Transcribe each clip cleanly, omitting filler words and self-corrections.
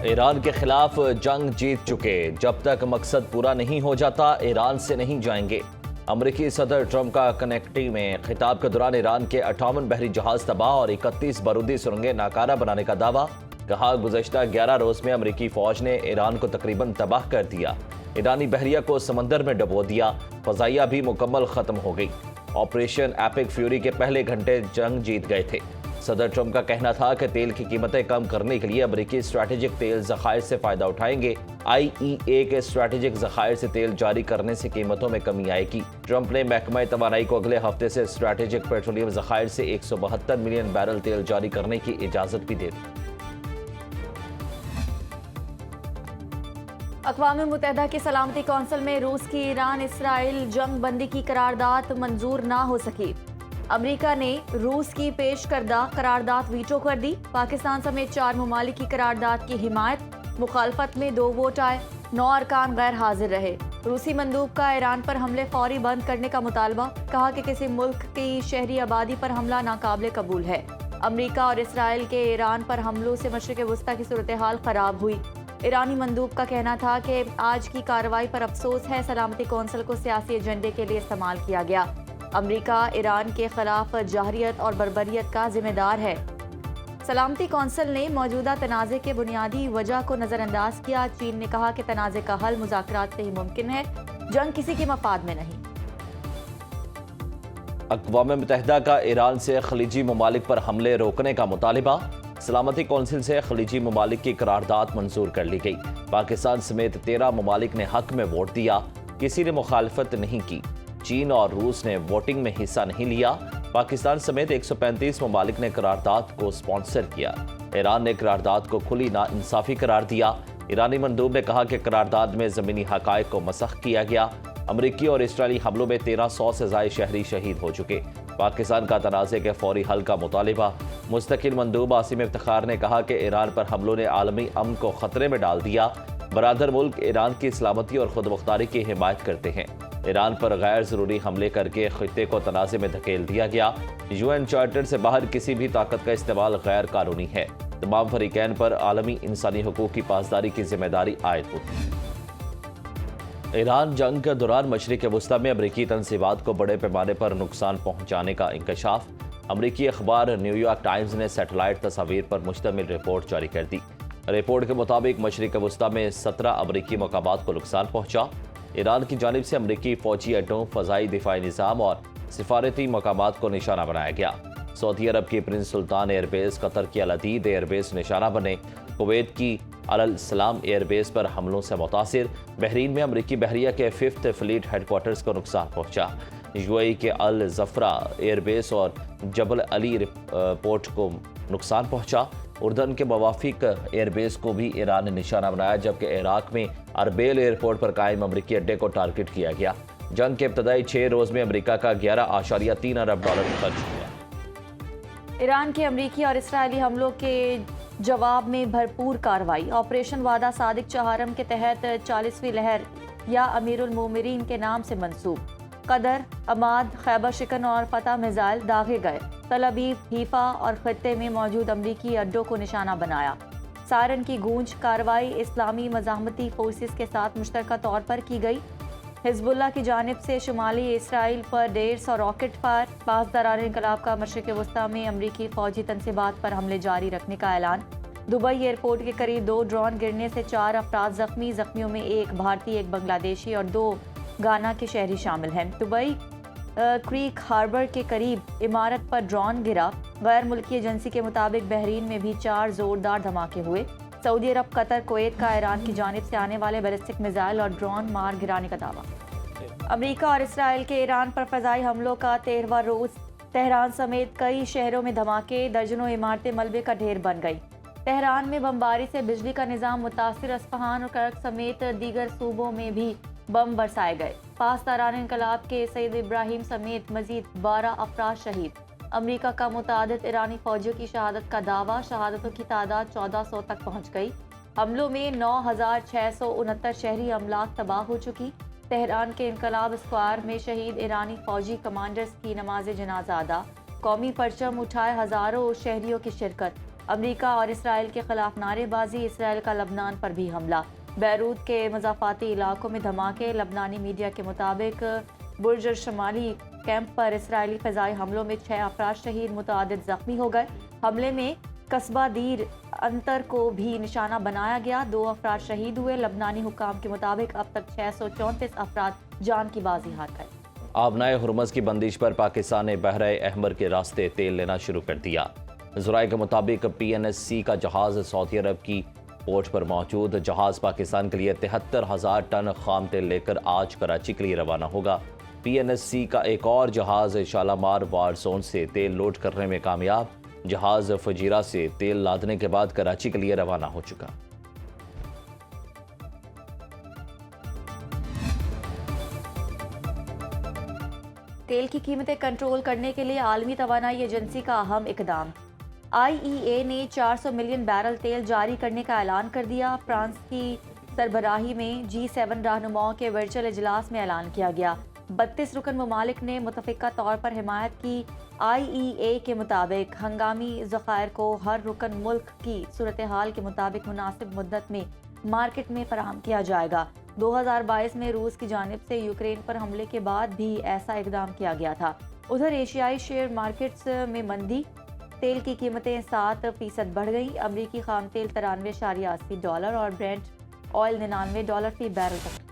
ایران کے خلاف جنگ جیت چکے، جب تک مقصد پورا نہیں ہو جاتا ایران سے نہیں جائیں گے۔ امریکی صدر ٹرمپ کا کنیکٹی میں خطاب کے دوران ایران کے 58 بحری جہاز تباہ اور 31 بارودی سرنگیں ناکارہ بنانے کا دعویٰ۔ کہا گزشتہ 11 روز میں امریکی فوج نے ایران کو تقریباً تباہ کر دیا، ایرانی بحریہ کو سمندر میں ڈبو دیا، فضائیہ بھی مکمل ختم ہو گئی۔ آپریشن ایپک فیوری کے پہلے گھنٹے جنگ جیت گئے تھے۔ صدر ٹرمپ کا کہنا تھا کہ تیل کی قیمتیں کم کرنے کے لیے امریکی اسٹریٹجک تیل ذخائر سے فائدہ اٹھائیں گے۔ آئی ای اے کے اسٹریٹجک ذخائر سے تیل جاری کرنے سے قیمتوں میں کمی آئے گی۔ ٹرمپ نے محکمہ توانائی کو اگلے ہفتے سے اسٹریٹجک پیٹرولیم ذخائر سے 172 ملین بیرل تیل جاری کرنے کی اجازت بھی دے دی۔ اقوام متحدہ کی سلامتی کونسل میں روس کی ایران اسرائیل جنگ بندی کی قرارداد منظور نہ ہو سکی۔ امریکہ نے روس کی پیش کردہ قرارداد ویٹو کر دی۔ پاکستان سمیت 4 ممالک کی قرارداد کی حمایت، مخالفت میں 2 ووٹ آئے، 9 ارکان غیر حاضر رہے۔ روسی مندوب کا ایران پر حملے فوری بند کرنے کا مطالبہ، کہا کہ کسی ملک کی شہری آبادی پر حملہ ناقابل قبول ہے۔ امریکہ اور اسرائیل کے ایران پر حملوں سے مشرق وسطی کی صورتحال خراب ہوئی۔ ایرانی مندوب کا کہنا تھا کہ آج کی کارروائی پر افسوس ہے، سلامتی کونسل کو سیاسی ایجنڈے کے لیے استعمال کیا گیا۔ امریکہ ایران کے خلاف جارحیت اور بربریت کا ذمہ دار ہے۔ سلامتی کونسل نے موجودہ تنازع کے بنیادی وجہ کو نظر انداز کیا۔ چین نے کہا کہ تنازع کا حل مذاکرات سے ہی ممکن ہے، جنگ کسی کے مفاد میں نہیں۔ اقوام متحدہ کا ایران سے خلیجی ممالک پر حملے روکنے کا مطالبہ۔ سلامتی کونسل سے خلیجی ممالک کی قرارداد منظور کر لی گئی۔ پاکستان سمیت 13 ممالک نے حق میں ووٹ دیا، کسی نے مخالفت نہیں کی۔ چین اور روس نے ووٹنگ میں حصہ نہیں لیا۔ پاکستان سمیت 135 ممالک نے قرارداد کو سپانسر کیا۔ ایران نے قرارداد کو کھلی ناانصافی قرار دیا۔ ایرانی مندوب نے کہا کہ قرارداد میں زمینی حقائق کو مسخ کیا گیا۔ امریکی اور اسرائیلی حملوں میں 1300 سے زائد شہری شہید ہو چکے۔ پاکستان کا تنازع کے فوری حل کا مطالبہ۔ مستقل مندوب عاصم افتخار نے کہا کہ ایران پر حملوں نے عالمی امن کو خطرے میں ڈال دیا۔ برادر ملک ایران کی سلامتی اور خود مختاری کی حمایت کرتے ہیں۔ ایران پر غیر ضروری حملے کر کے خطے کو تنازع میں دھکیل دیا گیا۔ UN چارٹر سے باہر کسی بھی طاقت کا استعمال غیر قانونی ہے۔ تمام فریقین پر عالمی انسانی حقوق کی پاسداری کی ذمہ داری عائد ہوتی ہے۔ ایران جنگ کے دوران مشرق وسطی میں امریکی تنصیبات کو بڑے پیمانے پر نقصان پہنچانے کا انکشاف۔ امریکی اخبار نیو یارک ٹائمز نے سیٹلائٹ تصاویر پر مشتمل رپورٹ جاری کر دی۔ رپورٹ کے مطابق مشرق وسطی میں 17 امریکی مقامات کو نقصان پہنچا۔ ایران کی جانب سے امریکی فوجی اڈوں، فضائی دفاعی نظام اور سفارتی مقامات کو نشانہ بنایا گیا۔ سعودی عرب کی پرنس سلطان ایئر بیس، قطر کی العدید ایئر بیس نشانہ بنے۔ کویت کی السلام ایئر بیس پر حملوں سے متاثر۔ بحرین میں امریکی بحریہ کے 5th فلیٹ ہیڈ کوارٹرز کو نقصان پہنچا۔ UAE کے الزفرا ایئر بیس اور جبل علی پورٹ کو نقصان پہنچا۔ اردن کے موافق ایئر بیس کو بھی ایران نے نشانہ بنایا، جبکہ عراق میں اربیل ایئرپورٹ پر قائم امریکی اڈے کو ٹارگٹ کیا گیا۔ جنگ کے ابتدائی 6 روز میں امریکہ کا $11.3 ارب خرچ ہوا۔ ایران کے امریکی اور اسرائیلی حملوں کے جواب میں بھرپور کارروائی۔ آپریشن وعدہ صادق چہارم کے تحت 40ویں لہر یا امیر المومنین کے نام سے منسوب قدر، عماد، خیبر شکن اور فتح میزائل داغے گئے۔ تل ابیب، حیفا اور خطے میں موجود امریکی اڈوں کو نشانہ بنایا۔ سائرن کی گونج۔ کارروائی اسلامی مزاحمتی فورسز کے ساتھ مشترکہ طور پر کی گئی۔ حزب اللہ کی جانب سے شمالی اسرائیل پر 150 راکٹ فائر۔ پاسداران انقلاب کا مشرق وسطی میں امریکی فوجی تنصیبات پر حملے جاری رکھنے کا اعلان۔ دبئی ایئرپورٹ کے قریب 2 ڈرون گرنے سے 4 افراد زخمی۔ زخمیوں میں 1 بھارتی، 1 بنگلہ دیشی اور 2 گانا کے شہری شامل ہیں۔ دبئی کریک ہاربر کے قریب عمارت پر ڈرون گرا۔ غیر ملکی ایجنسی کے مطابق بحرین میں بھی 4 زوردار دھماکے ہوئے۔ سعودی عرب، قطر، کویت کا ایران کی جانب سے آنے والے بیلسٹک میزائل اور ڈرون مار گرانے کا دعویٰ۔ امریکہ اور اسرائیل کے ایران پر فضائی حملوں کا 13واں روز۔ تہران سمیت کئی شہروں میں دھماکے، درجنوں عمارتیں ملبے کا ڈھیر بن گئی۔ تہران میں بمباری سے بجلی کا نظام متاثر۔ اصفہان اور کرک سمیت دیگر صوبوں میں بھی بم برسائے گئے۔ پاسداران انقلاب کے سید ابراہیم سمیت مزید 12 افراد شہید۔ امریکہ کا متعدد ایرانی فوجیوں کی شہادت کا دعویٰ۔ شہادتوں کی تعداد 1400 تک پہنچ گئی۔ حملوں میں 9669 شہری املاک تباہ ہو چکی۔ تہران کے انقلاب اسکوائر میں شہید ایرانی فوجی کمانڈرز کی نماز جنازہ ادا۔ قومی پرچم اٹھائے ہزاروں شہریوں کی شرکت۔ امریکہ اور اسرائیل کے خلاف نعرے بازی، اسرائیل کا لبنان پر بھی حملہ، بیروت کے مضافاتی علاقوں میں دھماکے، لبنانی میڈیا کے مطابق برج شمالی کیمپ پر اسرائیلی فضائی حملوں میں 6 افراد شہید، متعدد زخمی ہو گئے۔ حملے میں قصبہ دیر انتر کو بھی نشانہ بنایا گیا، 2 افراد شہید ہوئے۔ لبنانی حکام کے مطابق اب تک 634 افراد جان کی بازی ہار گئے۔ آبنائے ہرمز کی بندش پر پاکستان نے بحرہ احمر کے راستے تیل لینا شروع کر دیا۔ ذرائع کے مطابق PNSC کا جہاز سعودی عرب کی پورٹ پر موجود جہاز پاکستان کے لیے 73,000 ٹن خام تیل لے کر آج کراچی کے لیے روانہ ہوگا۔ PNSC کا ایک اور جہاز شالامار وار زون سے تیل لوڈ کرنے میں کامیاب، جہاز فجیرہ سے تیل لادنے کے بعد کراچی کے لیے روانہ ہو چکا۔ تیل کی قیمتیں کنٹرول کرنے کے لیے عالمی توانائی ایجنسی کا اہم اقدام، IEA نے 400 ملین بیرل تیل جاری کرنے کا اعلان کر دیا۔ فرانس کی سربراہی میں G7 رہنماؤں کے ورچوئل اجلاس میں اعلان کیا گیا۔ 32 رکن ممالک نے متفقہ طور پر حمایت کی۔ IEA کے مطابق ہنگامی ذخائر کو ہر رکن ملک کی صورتحال کے مطابق مناسب مدت میں مارکیٹ میں فراہم کیا جائے گا۔ 2022 میں روس کی جانب سے یوکرین پر حملے کے بعد بھی ایسا اقدام کیا گیا تھا۔ ادھر ایشیائی شیئر مارکیٹس میں مندی، تیل کی قیمتیں 7% بڑھ گئیں۔ امریکی خام تیل $93.80 اور برینٹ آئل $99 فی بیرل تک۔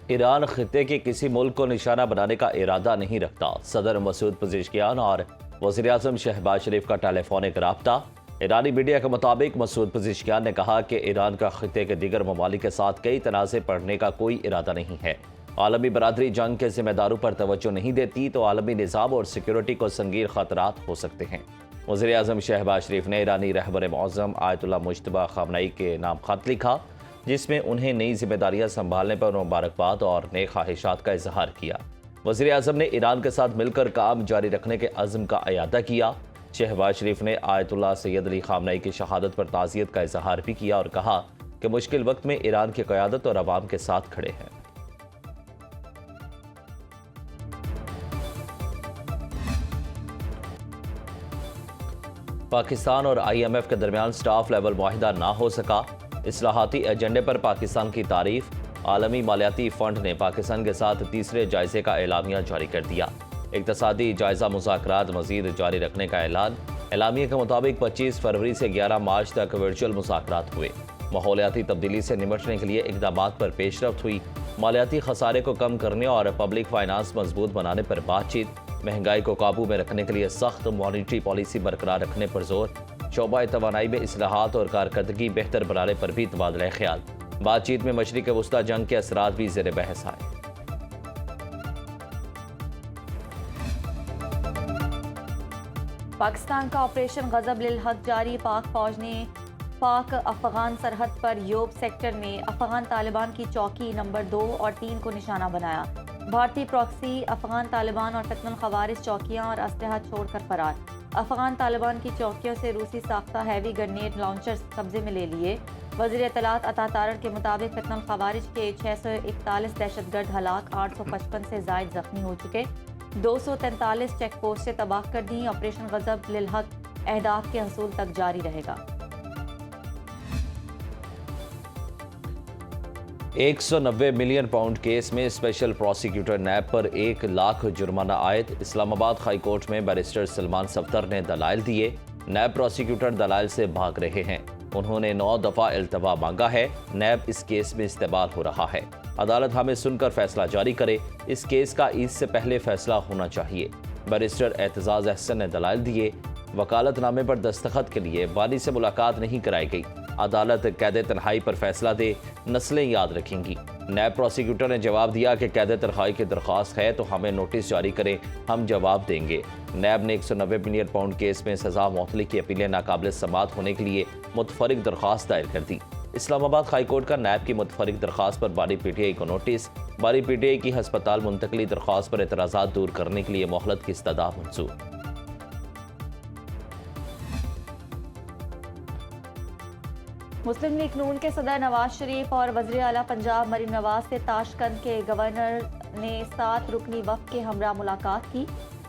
ایران خطے کے کسی ملک کو نشانہ بنانے کا ارادہ نہیں رکھتا، صدر مسعود پزشکیان اور وزیراعظم شہباز شریف کا ٹیلی فونک رابطہ۔ ایرانی میڈیا کے مطابق مسعود پزشکیان نے کہا کہ ایران کا خطے کے دیگر ممالک کے ساتھ کئی تنازع پڑھنے کا کوئی ارادہ نہیں ہے۔ عالمی برادری جنگ کے ذمہ داروں پر توجہ نہیں دیتی تو عالمی نظام اور سیکیورٹی کو سنگین خطرات ہو سکتے ہیں۔ وزیراعظم شہباز شریف نے ایرانی رہبر معظم آیت اللہ مجتبی خامنئی کے نام خط لکھا، جس میں انہیں نئی ذمہ داریاں سنبھالنے پر مبارکباد اور نیک خواہشات کا اظہار کیا۔ وزیراعظم نے ایران کے ساتھ مل کر کام جاری رکھنے کے عزم کا اعادہ کیا۔ شہباز شریف نے آیت اللہ سید علی خامنئی کی شہادت پر تعزیت کا اظہار بھی کیا اور کہا کہ مشکل وقت میں ایران کی قیادت اور عوام کے ساتھ کھڑے ہیں۔ پاکستان اور IMF کے درمیان سٹاف لیول معاہدہ نہ ہو سکا، اصلاحاتی ایجنڈے پر پاکستان کی تعریف۔ عالمی مالیاتی فنڈ نے پاکستان کے ساتھ تیسرے جائزے کا اعلامیہ جاری کر دیا۔ اقتصادی جائزہ مذاکرات مزید جاری رکھنے کا اعلان۔ اعلامیہ کے مطابق 25 فروری سے 11 مارچ تک ورچوئل مذاکرات ہوئے۔ ماحولیاتی تبدیلی سے نمٹنے کے لیے اقدامات پر پیش رفت ہوئی۔ مالیاتی خسارے کو کم کرنے اور پبلک فائنانس مضبوط بنانے پر بات چیت۔ مہنگائی کو قابو میں رکھنے کے لیے سخت مانیٹری پالیسی برقرار رکھنے پر زور۔ شعبہ توانائی میں اصلاحات اور کارکردگی بہتر بنانے پر بھی تبادلہ خیال۔ بات چیت میں مشرق وسطیٰ جنگ کے اثرات بھی زیر بحث آئے۔ پاکستان کا آپریشن غضب للحق جاری، پاک فوج نے پاک افغان سرحد پر یوب سیکٹر میں افغان طالبان کی چوکی نمبر 2 اور 3 کو نشانہ بنایا۔ بھارتی پراکسی افغان طالبان اور فتن الخوارج چوکیاں اور اسلحہ چھوڑ کر فرار۔ افغان طالبان کی چوکیوں سے روسی ساختہ ہیوی گرنیڈ لانچرز قبضے میں لے لیے۔ وزیر اطلاعات عطا تارڑ کے مطابق فتن الخوارج کے 641 دہشت گرد ہلاک، 855 سے زائد زخمی ہو چکے، 243 چیک پوسٹیں تباہ کر دیں۔ آپریشن غضب للحق اہداف کے حصول تک جاری رہے گا۔ 190 ملین پاؤنڈ کیس میں اسپیشل پروسیکیوٹر نیب پر 1 لاکھ جرمانہ عائد۔ اسلام آباد ہائی کورٹ میں بیرسٹر سلمان صفدر نے دلائل دیے۔ نیب پروسیکیوٹر دلائل سے بھاگ رہے ہیں۔ انہوں نے 9 دفعہ التوا مانگا ہے۔ نیب اس کیس میں استعمال ہو رہا ہے۔ عدالت ہمیں سن کر فیصلہ جاری کرے۔ اس کیس کا عید سے پہلے فیصلہ ہونا چاہیے۔ بیرسٹر اعتزاز احسن نے دلائل دیے۔ وکالت نامے پر دستخط کے لیے والی سے ملاقات نہیں کرائی گئی۔ عدالت قید تنہائی پر فیصلہ دے، نسلیں یاد رکھیں گی۔ نیب پروسیکیوٹر نے جواب دیا کہ قید تنہائی کی درخواست ہے تو ہمیں نوٹس جاری کریں، ہم جواب دیں گے۔ نیب نے 190 ملین پاؤنڈ کیس میں سزا معطلی کی اپیلیں ناقابل سماعت ہونے کے لیے متفرق درخواست دائر کر دی۔ اسلام آباد ہائی کورٹ کا نیب کی متفرق درخواست پر باری PTI کو نوٹس۔ باری PTI کی ہسپتال منتقلی درخواست پر اعتراضات دور کرنے کے لیے مہلت کی استدعا منظور۔ مسلم لیگ نون کے صدر نواز شریف اور وزیر اعلیٰ پنجاب مریم نواز سے تاشقند کے گورنر نے 7 رکنی وفد کے ہمراہ ملاقات کی۔